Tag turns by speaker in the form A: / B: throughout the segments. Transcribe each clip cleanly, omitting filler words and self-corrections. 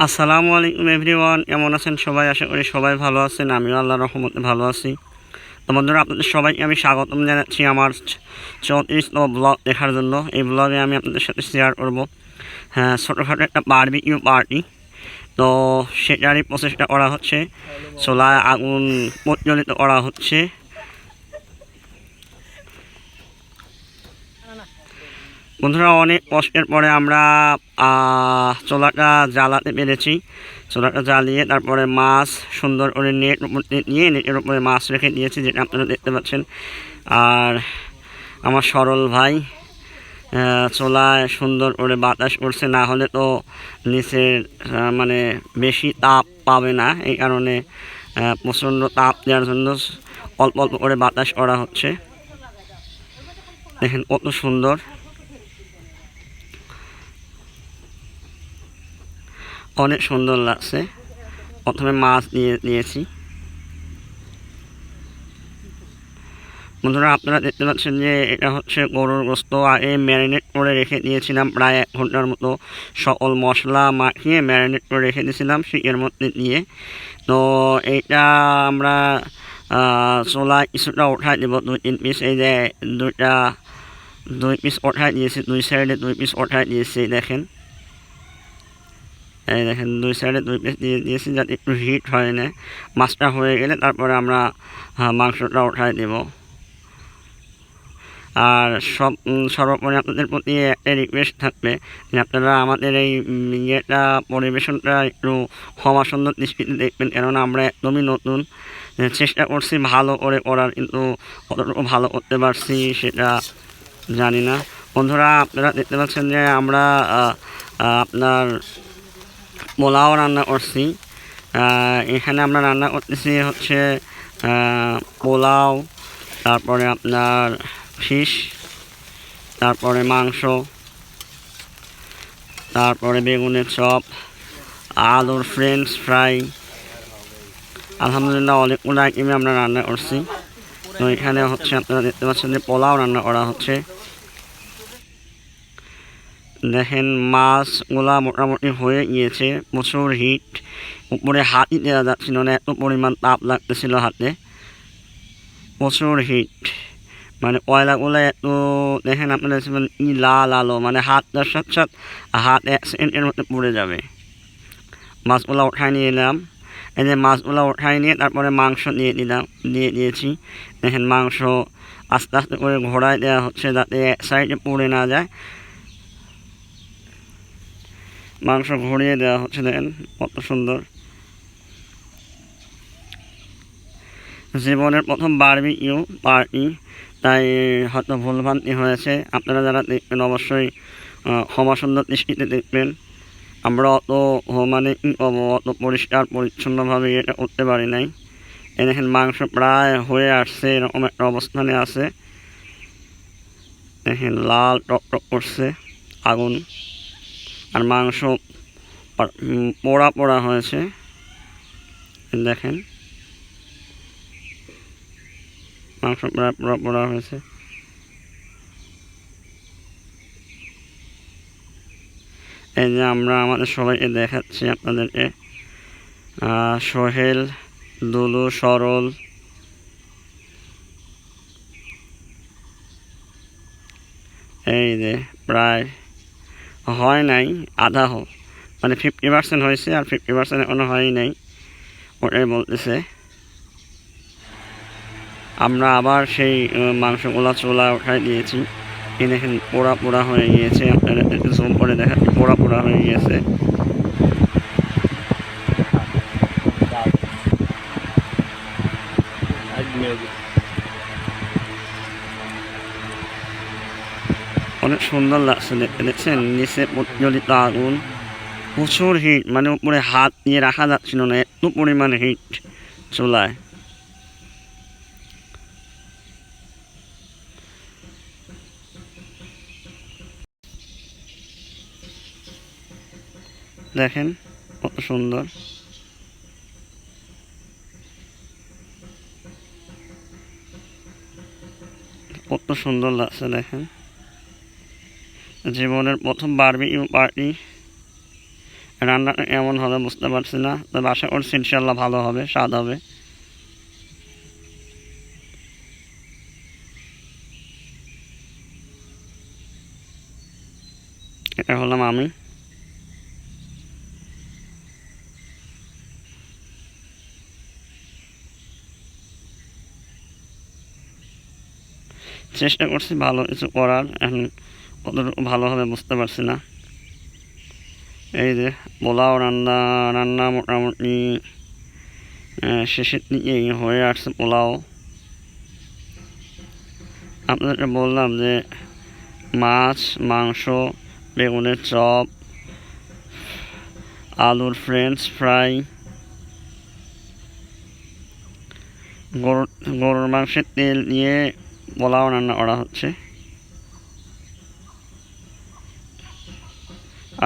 A: আসসালামু আলাইকুম এভরিওয়ান, কেমন আছেন সবাই? আশা করি সবাই ভালো আছেন। আমিও আল্লাহর রহমতে ভালো আছি। তো বন্ধুরা, আপনাদের সবাইকে আমি স্বাগতম জানাচ্ছি আমার 34তম ব্লগ দেখার জন্য। এই ব্লগে আমি আপনাদের সাথে শেয়ার করব ছোটোখাটো একটা বারবিকিউ পার্টি। তো সেটারই প্রচেষ্টা করা হচ্ছে, চুলায় আগুন প্রজ্বলিত করা হচ্ছে। বন্ধুরা, অনেক কষ্টের পরে আমরা চুলাটা জ্বালাতে পেরেছি। চুলাটা জ্বালিয়ে তারপরে মাছ সুন্দর করে নেট নিয়ে নেটের উপরে মাছ রেখে দিয়েছি, যেটা আপনারা দেখতে পাচ্ছেন। আর আমার সরল ভাই চুলায় সুন্দর করে বাতাস করছে, না হলে তো নিচের মানে বেশি তাপ পাবে না। এই কারণে প্রচণ্ড তাপ দেওয়ার জন্য অল্প অল্প করে বাতাস করা হচ্ছে। দেখেন কত সুন্দর, অনেক সুন্দর লাগছে। প্রথমে মাছ দিয়েছি। বন্ধুরা, আপনারা দেখতে পাচ্ছেন যে এটা হচ্ছে গরুর গোস্ত। আগে ম্যারিনেট করে রেখে দিয়েছিলাম প্রায় 1 ঘন্টার মতো। সকল মশলা মাখিয়ে ম্যারিনেট করে রেখে দিয়েছিলাম শিকের মধ্যে দিয়ে। তো এইটা আমরা চুলায় কিছুটা উঠাই দেবো, 2-3 পিস। এই যে 2 পিস উঠাই দিয়েছি, 2 সাইডে 2 পিস উঠাই দিয়েছি। দেখেন, এই দেখেন 2 সাইডে 2 পিস দিয়ে দিয়েছি, যাতে একটু হিট হয় না। মাছটা হয়ে গেলে তারপরে আমরা মাংসটা উঠাই দেব। আর সর্বোপরি আপনাদের প্রতি একটা রিকোয়েস্ট থাকবে যে আপনারা আমাদের এই ইয়েটা পরিবেশনটা একটু ক্ষমা সুন্দর দৃষ্টিতে দেখবেন, কেননা আমরা একদমই নতুন। চেষ্টা করছি ভালো করে করার, কিন্তু কতটুকু ভালো করতে পারছি সেটা জানি না। বন্ধুরা, আপনারা দেখতে পাচ্ছেন যে আমরা আপনার পোলাও রান্না করছি। এখানে আমরা রান্না করতেছি হচ্ছে পোলাও, তারপরে আপনার ফিশ, তারপরে মাংস, তারপরে বেগুনের চপ, আলুর ফ্রেঞ্চ ফ্রাই। আলহামদুলিল্লাহ অনেকগুলো আইটেমে আমরা রান্না করছি। তো এখানে হচ্ছে আপনারা দেখতে পাচ্ছেন যে পোলাও রান্না করা হচ্ছে। দেখেন মাছগুলা মোটামুটি হয়ে গিয়েছে। প্রচুর হিট, উপরে হাতই দেওয়া যাচ্ছিল না, এত পরিমাণ তাপ লাগতেছিল হাতে। প্রচুর হিট, মানে কয়লাগুলো এত, দেখেন আপনারা লাল আলো, মানে হাতটার সাথে সাথে হাত 1 সেকেন্ডের মধ্যে পড়ে যাবে। মাছগুলো উঠাই নিয়ে এলাম। এই যে মাছগুলো উঠাই নিয়ে তারপরে মাংস দিয়েছি। দেখেন মাংস আস্তে আস্তে করে ঘোরায় দেওয়া হচ্ছে, যাতে এক সাইডে পড়ে না যায়। মাংস ঘুরিয়ে দেওয়া হচ্ছে, দেখেন কত সুন্দর। জীবনের প্রথম বারবিকিউ পার্টি, তাই হয়তো ভুলভ্রান্তি হয়েছে। আপনারা যারা দেখবেন অবশ্যই ক্ষমা সুন্দর দৃষ্টিতে দেখবেন। আমরা অত মানে অত পরিষ্কার পরিচ্ছন্নভাবে এটা করতে পারি নাই। এই দেখেন মাংস প্রায় হয়ে আসছে, এরকম একটা অবস্থানে আছে। দেখেন লাল টক টক করছে আগুন, আর মাংস পোড়া পোড়া হয়েছে। দেখেন মাংস প্রায় পোড়া পোড়া হয়েছে। এই যে আমরা আমাদের সবাইকে দেখাচ্ছি আপনাদেরকে, সোহেল, দুলু, সরল, এই যে প্রায় হয় নাই, আধা মানে 50% হয়েছে, আর 50% এখনো হয় নাই, ওটাই বলতেছে। আমরা আবার সেই মাংসগুলা চুলা উঠাই দিয়েছি। এই দেখেন পোড়া পোড়া হয়ে গিয়েছে, আপনারা একটু জুম করে দেখেন, পোড়া পোড়া হয়ে গিয়েছে। অনেক সুন্দর লাগছে দেখতে। দেখছেন নিচে প্রজ্বলিত আগুন, প্রচুর হিট, মানে উপরে হাত দিয়ে রাখা যাচ্ছিল না, এত পরিমাণে হিট চুলায়। দেখেন কত সুন্দর, কত সুন্দর লাগছে। দেখেন জীবনের প্রথম বারবিকিউ পার্টি রান্নাটা এমন হবে বুঝতে পারছি না, তবে আশা করছি ইনশাল্লাহ ভালো হবে, স্বাদ হবে। এটা হলাম আমি। চেষ্টা করছি ভালো কিছু করার, এখন কতটুকু ভালো হবে বুঝতে পারছি না। এই যে পোলাও রান্না মোটামুটি শেষের দিকেই হয়ে আসছে পোলাও। আপনাদেরকে বললাম যে মাছ, মাংস, বেগুনের চপ, আলুর ফ্রেঞ্চ ফ্রাই, গরুর মাংসের তেল দিয়ে পোলাও রান্না করা হচ্ছে।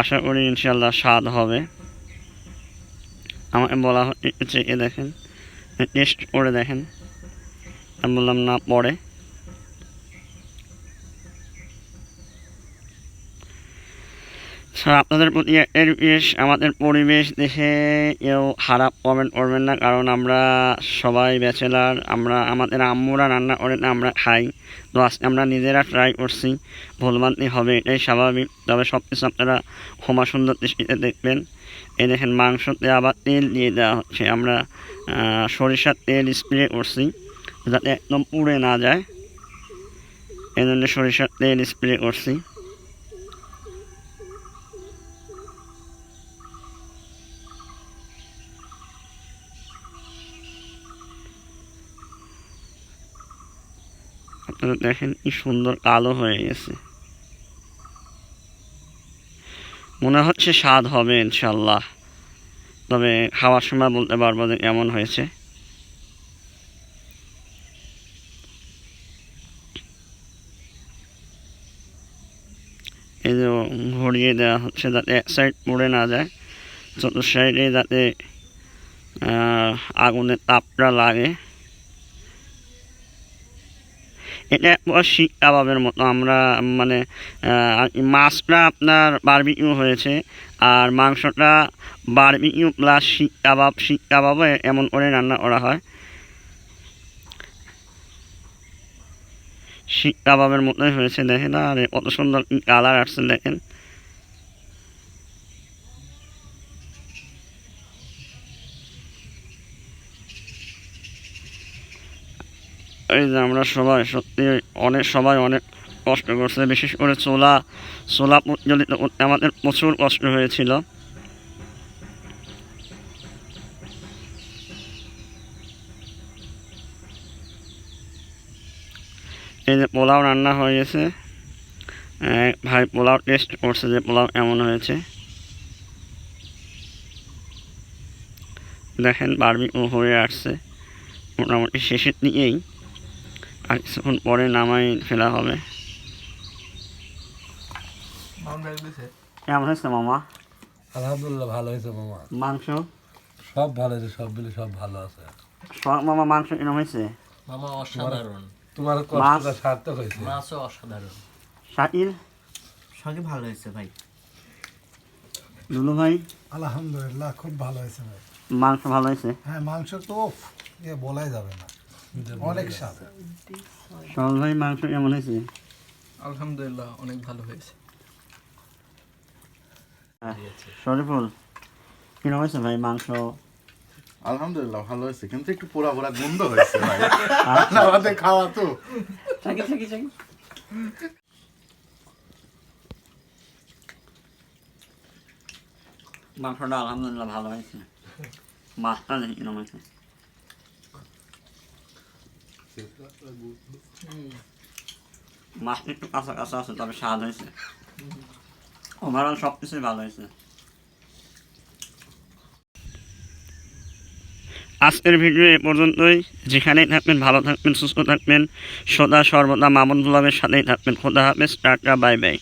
A: আশা করি ইনশাল্লাহ স্বাদ হবে। আমাকে বলা হচ্ছে চেখে দেখেন, টেস্ট করে দেখেন। আমি বললাম না পরে। আপনাদের প্রতি একটা রিকোয়েস্ট, আমাদের পরিবেশ দেখে কেউ খারাপ কমেন্ট করবেন না, কারণ আমরা সবাই ব্যাচেলার, আমাদের আম্মুরা রান্না করে না, আমরা খাই। তো আজকে আমরা নিজেরা ট্রাই করছি, ভুলভ্রান্তি হবে এটাই স্বাভাবিক, তবে সব কিছু আপনারা ক্ষমা সুন্দর দৃষ্টিতে দেখবেন। এই দেখেন মাংসতে আবার তেল দিয়ে দেওয়া হচ্ছে, আমরা সরিষার তেল স্প্রে করছি যাতে একদম পুড়ে না যায়, এই জন্য সরিষার তেল স্প্রে করছি। আপনারা দেখেন কি সুন্দর কালো হয়ে গেছে, মনে হচ্ছে স্বাদ হবে ইনশাল্লাহ, তবে খাওয়ার সময় বলতে পারবো যে কেমন হয়েছে। এই যে ঘুরিয়ে দেওয়া হচ্ছে যাতে এক সাইড পুড়ে না যায়, চতুর্থ সাইডে যাতে আগুনের তাপটা লাগে। এটা শিক কাবাবের মতো, আমরা মানে মাছটা আপনার বারবিকিউ হয়েছে, আর মাংসটা বারবিকিউ প্লাস শিক কাবাবে এমন করে রান্না করা হয়। শিক কাবাবের মতোই হয়েছে দেখেন, আর কত সুন্দর কালার আসছে দেখেন। এই যে আমরা সবাই সত্যি অনেক কষ্ট করছে, বিশেষ করে চোলা প্রজ্বলিত করতে আমাদের প্রচুর কষ্ট হয়েছিল। এই যে পোলাও রান্না হয়ে গেছে, ভাই পোলাও টেস্ট করছে যে পোলাও এমন হয়েছে, দেখেন বারবিকিউ হয়ে আসছে মোটামুটি শেষের দিকেই, আর কিছুক্ষণ পরে নামাই ফেলা হবে। কেমন হয়েছে মামা?
B: আলহামদুলিল্লাহ ভালো হয়েছে মামা।
A: মাংস
B: সব ভালো হয়েছে, সব মিলে সব ভালো আছে
A: মামা। মাংস কেমন হয়েছে
C: মামা? অসাধারণ।
B: তোমার কষ্টটা সার্থক হয়েছে।
C: মাছও অসাধারণ।
A: শাকিল
C: ভালো হয়েছে ভাই।
A: দুলু ভাই?
D: আলহামদুলিল্লাহ খুব ভালো হয়েছে ভাই।
A: মাংস ভালো হয়েছে?
D: হ্যাঁ, মাংস তো বলাই যাবে না, অনেক স্বাদ।
A: সরল ভাই মাংস কেমন হয়েছে?
E: আলহামদুলিল্লাহ অনেক ভালো হয়েছে।
A: শরীফুল কিরকম হয়েছে ভাই মাংস?
F: আলহামদুলিল্লাহ ভালো হয়েছে, কিন্তু একটু পোড়া পোড়া গন্ধ হয়েছে ভাই। আমাদের খাওয়া তো।
A: মাংসটা আলহামদুলিল্লাহ ভালো হয়েছে, মাছটা দেখি কিরকম হয়েছে। মাছটা একটু কাঁচা কাঁচা আছে, তবে স্বাদ হয়েছে। ওভারঅল সব কিছুই ভালো হয়েছে। আজকের ভিডিও এ পর্যন্তই। যেখানেই থাকবেন ভালো থাকবেন, সুস্থ থাকবেন, সদা সর্বদা মামুন ব্লগের সাথেই থাকবেন। খোদা হাফেজ, টাটা, বাই বাই।